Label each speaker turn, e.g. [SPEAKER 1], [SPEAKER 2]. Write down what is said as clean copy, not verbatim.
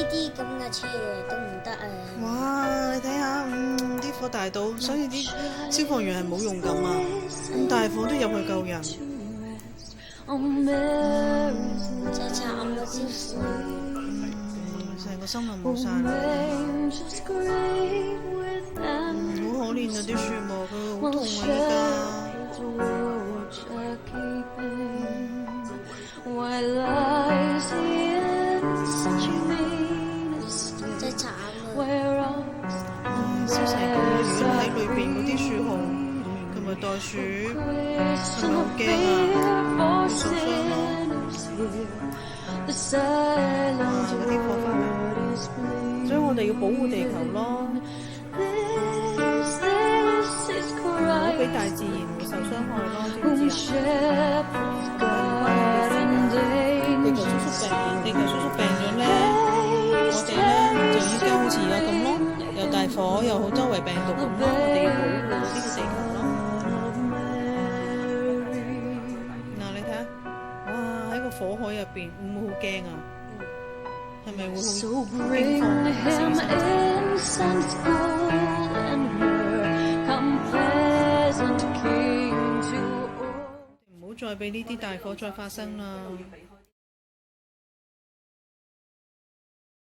[SPEAKER 1] 啲咁嘅車都唔得啊！
[SPEAKER 2] 哇！你睇下，啲火大到，所以啲消防員係冇用咁啊！咁大火都入去救人，
[SPEAKER 1] 真係慘啊！師傅，
[SPEAKER 2] 成個心就冇晒啦。好可憐啊！啲樹木佢好痛啊！依家。
[SPEAKER 1] 真係慘啊！
[SPEAKER 2] 燒成咁啊！如果喺裏邊嗰啲樹熊同埋袋鼠，係咪好驚啊？會受傷咯！嗰啲火花嚟，所以我哋要保護地球咯，唔好俾大自然會受傷害咯，知唔知啊？地球叔叔病咗咧，我哋咧就依家好似而家咁咯，又大火又好周圍病毒咁咯，我哋要保護呢個地球咯。嗱，你睇下，哇！喺個火海入邊，會唔會好驚啊？係咪會好驚慌？唔好再俾呢啲大火再發生啦！